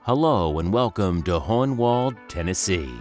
Hello and welcome to Hohenwald, Tennessee,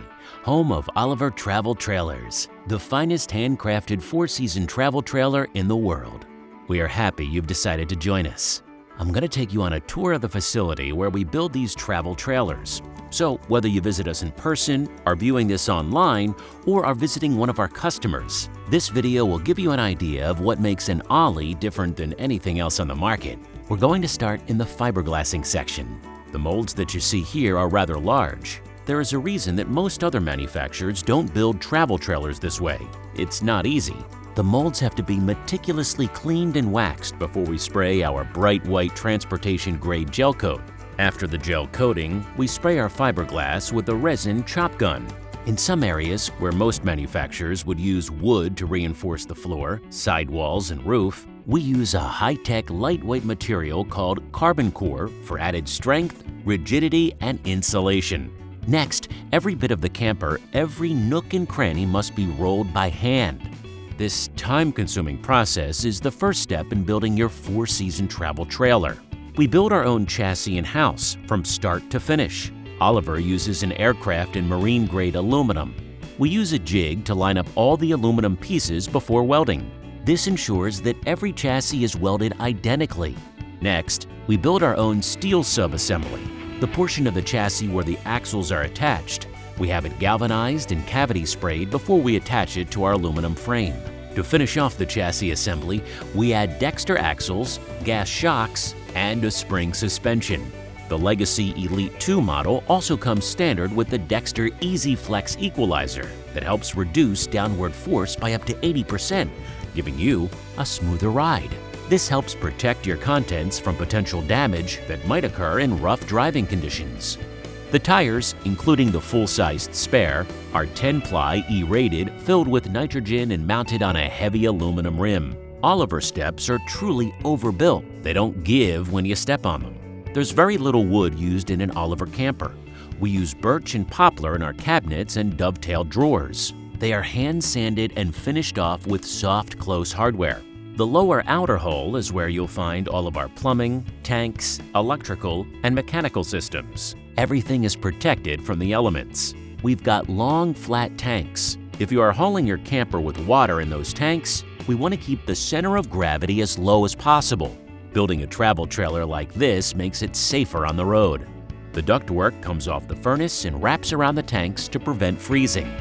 home of Oliver Travel Trailers, the finest handcrafted four-season travel trailer in the world. We are happy you've decided to join us. I'm going to take you on a tour of the facility where we build these travel trailers. So whether you visit us in person, are viewing this online, or are visiting one of our customers, this video will give you an idea of what makes an Ollie different than anything else on the market. We're going to start in the fiberglassing section. The molds that you see here are rather large. There is a reason that most other manufacturers don't build travel trailers this way. It's not easy. The molds have to be meticulously cleaned and waxed before we spray our bright white transportation-grade gel coat. After the gel coating, we spray our fiberglass with a resin chop gun. In some areas, where most manufacturers would use wood to reinforce the floor, sidewalls, and roof, we use a high-tech lightweight material called carbon core for added strength, rigidity, and insulation. Next, every bit of the camper, every nook and cranny must be rolled by hand. This time-consuming process is the first step in building your four-season travel trailer. We build our own chassis in-house from start to finish. Oliver uses an aircraft and marine-grade aluminum. We use a jig to line up all the aluminum pieces before welding. This ensures that every chassis is welded identically. Next, we build our own steel sub-assembly, the portion of the chassis where the axles are attached. We have it galvanized and cavity sprayed before we attach it to our aluminum frame. To finish off the chassis assembly, we add Dexter axles, gas shocks, and a spring suspension. The Legacy Elite 2 model also comes standard with the Dexter Easy Flex equalizer that helps reduce downward force by up to 80%, giving you a smoother ride. This helps protect your contents from potential damage that might occur in rough driving conditions. The tires, including the full-sized spare, are 10-ply E-rated, filled with nitrogen and mounted on a heavy aluminum rim. Oliver steps are truly overbuilt. They don't give when you step on them. There's very little wood used in an Oliver camper. We use birch and poplar in our cabinets and dovetailed drawers. They are hand-sanded and finished off with soft, close hardware. The lower outer hull is where you'll find all of our plumbing, tanks, electrical, and mechanical systems. Everything is protected from the elements. We've got long, flat tanks. If you are hauling your camper with water in those tanks, we want to keep the center of gravity as low as possible. Building a travel trailer like this makes it safer on the road. The ductwork comes off the furnace and wraps around the tanks to prevent freezing.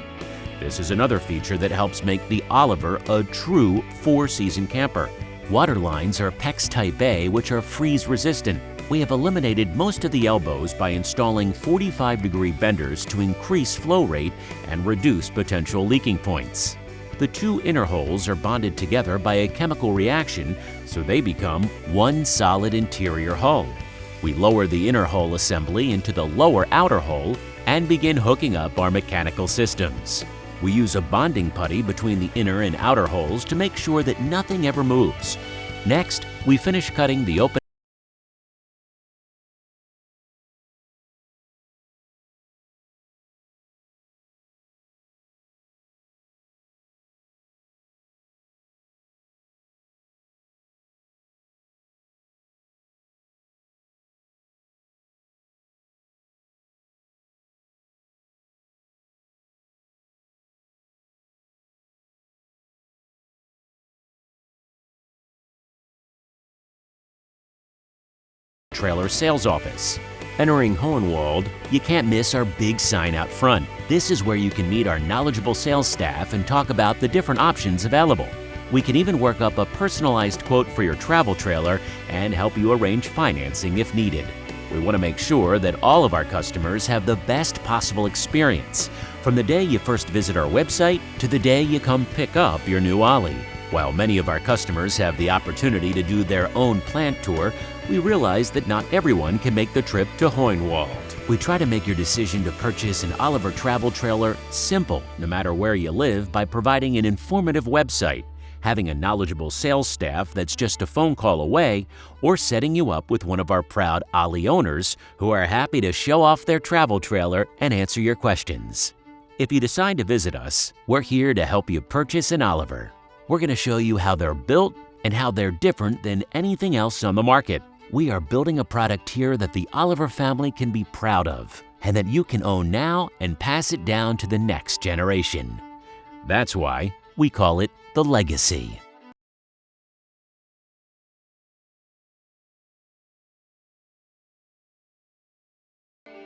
This is another feature that helps make the Oliver a true four-season camper. Water lines are PEX Type A, which are freeze-resistant. We have eliminated most of the elbows by installing 45-degree benders to increase flow rate and reduce potential leaking points. The two inner holes are bonded together by a chemical reaction, so they become one solid interior hull. We lower the inner hull assembly into the lower outer hull and begin hooking up our mechanical systems. We use a bonding putty between the inner and outer holes to make sure that nothing ever moves. Next, we finish cutting the open trailer sales office. Entering Hohenwald, you can't miss our big sign out front. This is where you can meet our knowledgeable sales staff and talk about the different options available. We can even work up a personalized quote for your travel trailer and help you arrange financing if needed. We want to make sure that all of our customers have the best possible experience, from the day you first visit our website to the day you come pick up your new Ollie. While many of our customers have the opportunity to do their own plant tour, we realize that not everyone can make the trip to Hohenwald. We try to make your decision to purchase an Oliver travel trailer simple, no matter where you live, by providing an informative website, having a knowledgeable sales staff that's just a phone call away, or setting you up with one of our proud Ollie owners who are happy to show off their travel trailer and answer your questions. If you decide to visit us, we're here to help you purchase an Oliver. We're going to show you how they're built and how they're different than anything else on the market. We are building a product here that the Oliver family can be proud of and that you can own now and pass it down to the next generation. That's why we call it the legacy.